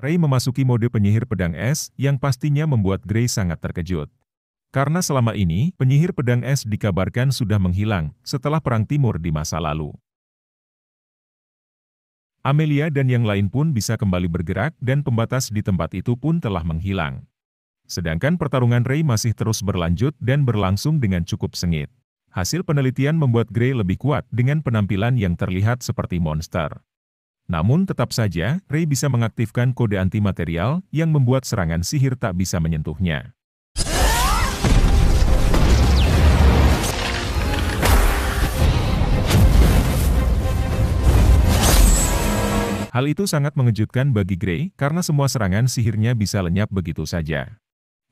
Ray memasuki mode penyihir pedang es yang pastinya membuat Gray sangat terkejut. Karena selama ini, penyihir pedang es dikabarkan sudah menghilang setelah Perang Timur di masa lalu. Amelia dan yang lain pun bisa kembali bergerak dan pembatas di tempat itu pun telah menghilang. Sedangkan pertarungan Ray masih terus berlanjut dan berlangsung dengan cukup sengit. Hasil penelitian membuat Gray lebih kuat dengan penampilan yang terlihat seperti monster. Namun tetap saja, Ray bisa mengaktifkan kode anti-material yang membuat serangan sihir tak bisa menyentuhnya. Hal itu sangat mengejutkan bagi Gray karena semua serangan sihirnya bisa lenyap begitu saja.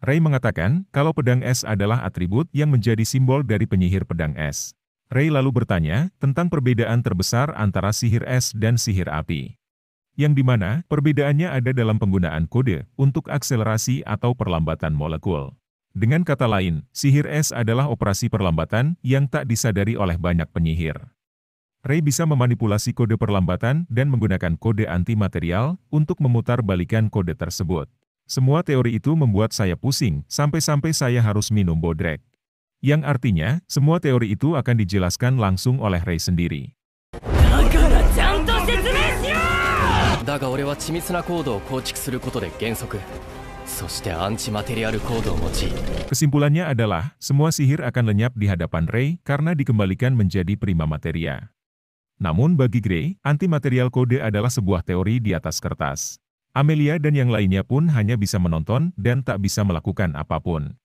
Ray mengatakan kalau pedang es adalah atribut yang menjadi simbol dari penyihir pedang es. Ray lalu bertanya tentang perbedaan terbesar antara sihir es dan sihir api. Yang dimana perbedaannya ada dalam penggunaan kode untuk akselerasi atau perlambatan molekul. Dengan kata lain, sihir es adalah operasi perlambatan yang tak disadari oleh banyak penyihir. Ray bisa memanipulasi kode perlambatan dan menggunakan kode anti-material untuk memutar balikan kode tersebut. Semua teori itu membuat saya pusing, sampai-sampai saya harus minum bodrek. Yang artinya, semua teori itu akan dijelaskan langsung oleh Ray sendiri. Kesimpulannya adalah, semua sihir akan lenyap di hadapan Ray karena dikembalikan menjadi prima materia. Namun bagi Gray, anti-material kode adalah sebuah teori di atas kertas. Amelia dan yang lainnya pun hanya bisa menonton dan tak bisa melakukan apapun.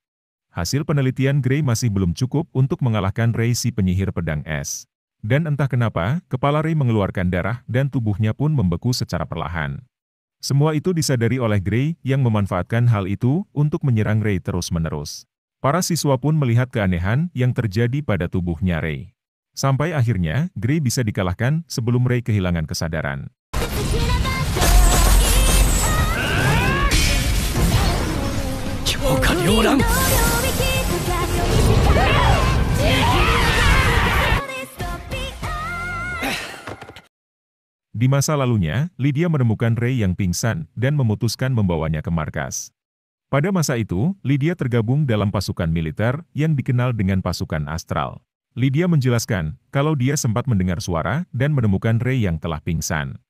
Hasil penelitian Gray masih belum cukup untuk mengalahkan Ray si penyihir pedang es. Dan entah kenapa, kepala Ray mengeluarkan darah dan tubuhnya pun membeku secara perlahan. Semua itu disadari oleh Gray yang memanfaatkan hal itu untuk menyerang Ray terus-menerus. Para siswa pun melihat keanehan yang terjadi pada tubuhnya Ray. Sampai akhirnya, Gray bisa dikalahkan sebelum Ray kehilangan kesadaran. Di masa lalunya, Lydia menemukan Ray yang pingsan dan memutuskan membawanya ke markas. Pada masa itu, Lydia tergabung dalam pasukan militer yang dikenal dengan pasukan astral. Lydia menjelaskan kalau dia sempat mendengar suara dan menemukan Ray yang telah pingsan.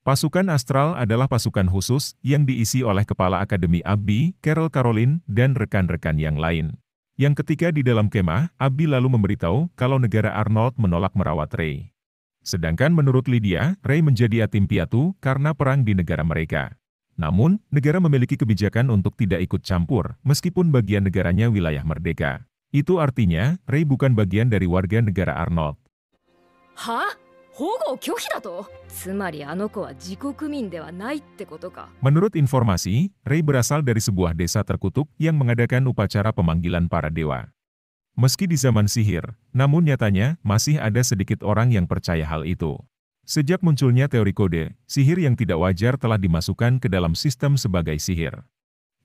Pasukan astral adalah pasukan khusus yang diisi oleh Kepala Akademi Abby, Carol Caroline, dan rekan-rekan yang lain. Yang ketika di dalam kemah, Abby lalu memberitahu kalau negara Arnold menolak merawat Ray. Sedangkan menurut Lydia, Ray menjadi yatim piatu karena perang di negara mereka. Namun, negara memiliki kebijakan untuk tidak ikut campur, meskipun bagian negaranya wilayah merdeka. Itu artinya, Ray bukan bagian dari warga negara Arnold. Menurut informasi, Ray berasal dari sebuah desa terkutuk yang mengadakan upacara pemanggilan para dewa. Meski di zaman sihir, namun nyatanya masih ada sedikit orang yang percaya hal itu. Sejak munculnya teori kode, sihir yang tidak wajar telah dimasukkan ke dalam sistem sebagai sihir.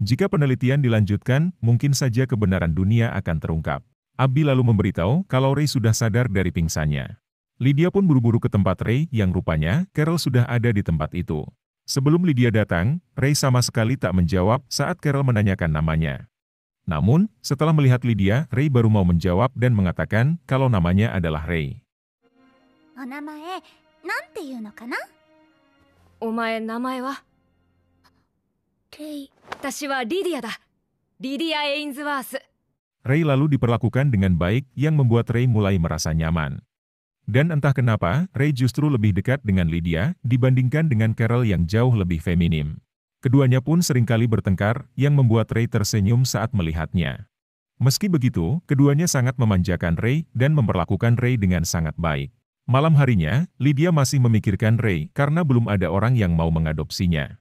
Jika penelitian dilanjutkan, mungkin saja kebenaran dunia akan terungkap. Abby lalu memberitahu kalau Ray sudah sadar dari pingsannya. Lydia pun buru-buru ke tempat Ray yang rupanya Carol sudah ada di tempat itu. Sebelum Lydia datang, Ray sama sekali tak menjawab saat Carol menanyakan namanya. Namun, setelah melihat Lydia, Ray baru mau menjawab dan mengatakan kalau namanya adalah Ray. Ray lalu diperlakukan dengan baik yang membuat Ray mulai merasa nyaman. Dan entah kenapa, Ray justru lebih dekat dengan Lydia dibandingkan dengan Carol yang jauh lebih feminim. Keduanya pun seringkali bertengkar, yang membuat Ray tersenyum saat melihatnya. Meski begitu, keduanya sangat memanjakan Ray dan memperlakukan Ray dengan sangat baik. Malam harinya, Lydia masih memikirkan Ray karena belum ada orang yang mau mengadopsinya.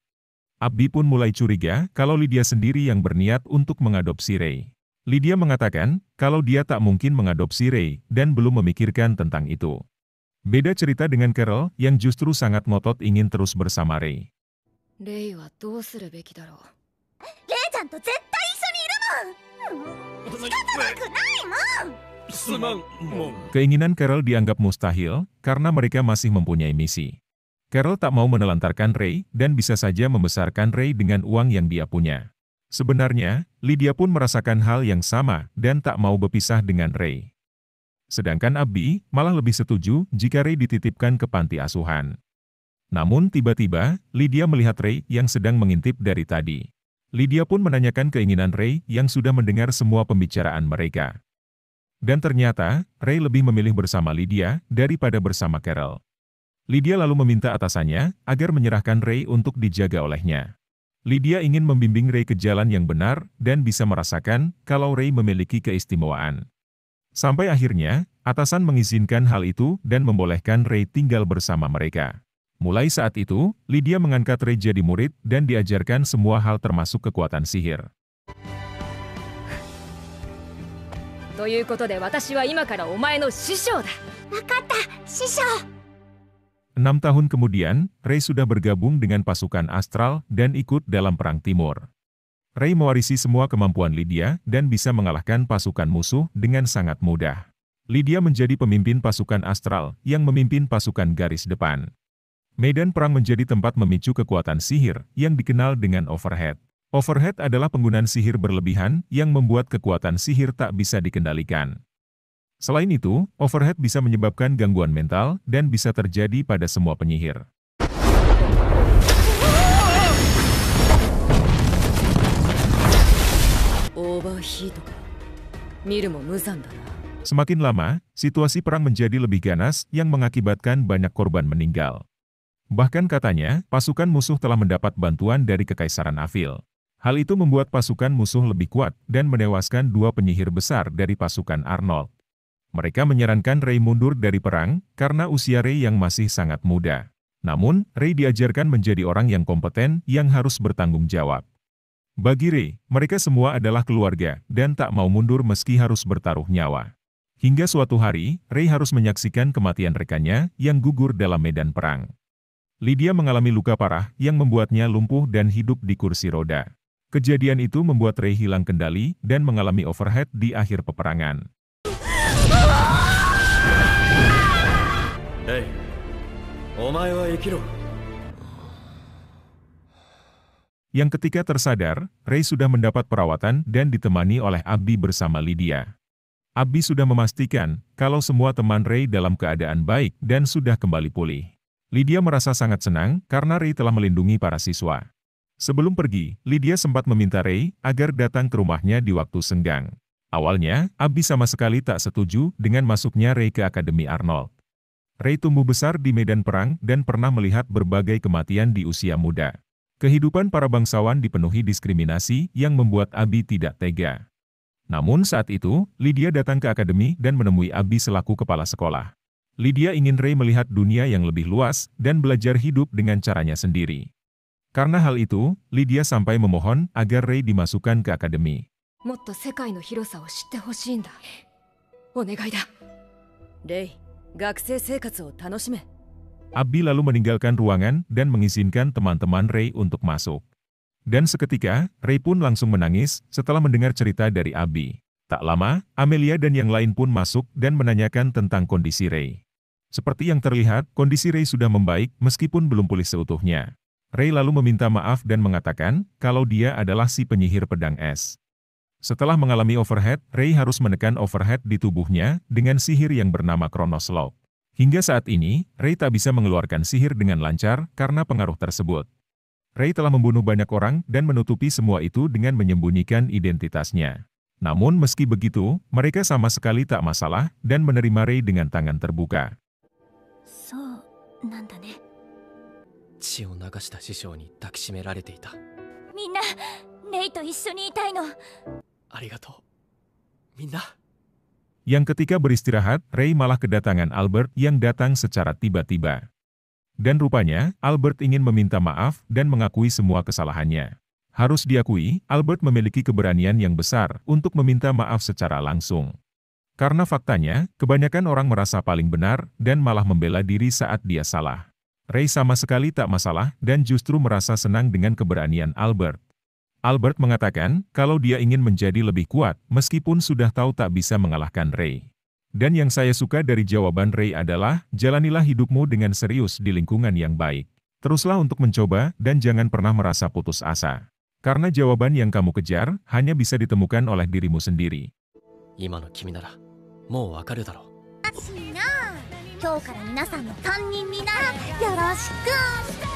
Abby pun mulai curiga kalau Lydia sendiri yang berniat untuk mengadopsi Ray. Lydia mengatakan kalau dia tak mungkin mengadopsi Ray dan belum memikirkan tentang itu. Beda cerita dengan Carol yang justru sangat ngotot ingin terus bersama Ray. Keinginan Carol dianggap mustahil karena mereka masih mempunyai misi. Carol tak mau menelantarkan Ray dan bisa saja membesarkan Ray dengan uang yang dia punya. Sebenarnya, Lydia pun merasakan hal yang sama dan tak mau berpisah dengan Ray. Sedangkan Abby malah lebih setuju jika Ray dititipkan ke panti asuhan. Namun tiba-tiba, Lydia melihat Ray yang sedang mengintip dari tadi. Lydia pun menanyakan keinginan Ray yang sudah mendengar semua pembicaraan mereka. Dan ternyata, Ray lebih memilih bersama Lydia daripada bersama Carol. Lydia lalu meminta atasannya agar menyerahkan Ray untuk dijaga olehnya. Lydia ingin membimbing Ray ke jalan yang benar dan bisa merasakan kalau Ray memiliki keistimewaan. Sampai akhirnya, atasan mengizinkan hal itu dan membolehkan Ray tinggal bersama mereka. Mulai saat itu, Lydia mengangkat Ray jadi murid dan diajarkan semua hal termasuk kekuatan sihir. ということで私は今からお前の師匠だ。わかった、師匠。 6 tahun kemudian, Ray sudah bergabung dengan pasukan astral dan ikut dalam Perang Timur. Ray mewarisi semua kemampuan Lydia dan bisa mengalahkan pasukan musuh dengan sangat mudah. Lydia menjadi pemimpin pasukan astral yang memimpin pasukan garis depan. Medan perang menjadi tempat memicu kekuatan sihir yang dikenal dengan overhead. Overhead adalah penggunaan sihir berlebihan yang membuat kekuatan sihir tak bisa dikendalikan. Selain itu, overhead bisa menyebabkan gangguan mental dan bisa terjadi pada semua penyihir. Semakin lama, situasi perang menjadi lebih ganas yang mengakibatkan banyak korban meninggal. Bahkan katanya, pasukan musuh telah mendapat bantuan dari Kekaisaran Avil. Hal itu membuat pasukan musuh lebih kuat dan menewaskan 2 penyihir besar dari pasukan Arnold. Mereka menyarankan Ray mundur dari perang karena usia Ray yang masih sangat muda. Namun, Ray diajarkan menjadi orang yang kompeten yang harus bertanggung jawab. Bagi Ray, mereka semua adalah keluarga dan tak mau mundur meski harus bertaruh nyawa. Hingga suatu hari, Ray harus menyaksikan kematian rekannya yang gugur dalam medan perang. Lydia mengalami luka parah yang membuatnya lumpuh dan hidup di kursi roda. Kejadian itu membuat Ray hilang kendali dan mengalami overhead di akhir peperangan. Hey, omae wa ikiro. Yang ketika tersadar, Ray sudah mendapat perawatan dan ditemani oleh Abby bersama Lydia. Abby sudah memastikan kalau semua teman Ray dalam keadaan baik dan sudah kembali pulih. Lydia merasa sangat senang karena Ray telah melindungi para siswa. Sebelum pergi, Lydia sempat meminta Ray agar datang ke rumahnya di waktu senggang. Awalnya, Abby sama sekali tak setuju dengan masuknya Ray ke Akademi Arnold. Ray tumbuh besar di medan perang dan pernah melihat berbagai kematian di usia muda. Kehidupan para bangsawan dipenuhi diskriminasi yang membuat Abby tidak tega. Namun saat itu, Lydia datang ke akademi dan menemui Abby selaku kepala sekolah. Lydia ingin Ray melihat dunia yang lebih luas dan belajar hidup dengan caranya sendiri. Karena hal itu, Lydia sampai memohon agar Ray dimasukkan ke akademi. もっと世界の広さを知ってほしいんだ。お願いだ。レイ、学生生活を楽しめ。Abby lalu meninggalkan ruangan dan mengizinkan teman-teman Ray untuk masuk. Dan seketika, Ray pun langsung menangis setelah mendengar cerita dari Abby. Tak lama, Amelia dan yang lain pun masuk dan menanyakan tentang kondisi Ray. Seperti yang terlihat, kondisi Ray sudah membaik meskipun belum pulih seutuhnya. Ray lalu meminta maaf dan mengatakan kalau dia adalah si penyihir pedang es. Setelah mengalami overhead, Ray harus menekan overhead di tubuhnya dengan sihir yang bernama Chronos Lock. Hingga saat ini, Ray tak bisa mengeluarkan sihir dengan lancar karena pengaruh tersebut. Ray telah membunuh banyak orang dan menutupi semua itu dengan menyembunyikan identitasnya. Namun meski begitu, mereka sama sekali tak masalah dan menerima Ray dengan tangan terbuka. そうなんだね。血を流した師匠に抱きしめられていた。みんな、レイと一緒にいたいの。ありがとう。みんな。Yang ketika beristirahat, Ray malah kedatangan Albert yang datang secara tiba-tiba. Dan rupanya, Albert ingin meminta maaf dan mengakui semua kesalahannya. Harus diakui, Albert memiliki keberanian yang besar untuk meminta maaf secara langsung. Karena faktanya, kebanyakan orang merasa paling benar dan malah membela diri saat dia salah. Ray sama sekali tak masalah dan justru merasa senang dengan keberanian Albert. Albert mengatakan kalau dia ingin menjadi lebih kuat meskipun sudah tahu tak bisa mengalahkan Ray. Dan yang saya suka dari jawaban Rei adalah, jalanilah hidupmu dengan serius di lingkungan yang baik. Teruslah untuk mencoba, dan jangan pernah merasa putus asa. Karena jawaban yang kamu kejar, hanya bisa ditemukan oleh dirimu sendiri. 今の君ならもうわかるだろう。しいな。今日から皆さんの担任にな。よろしく。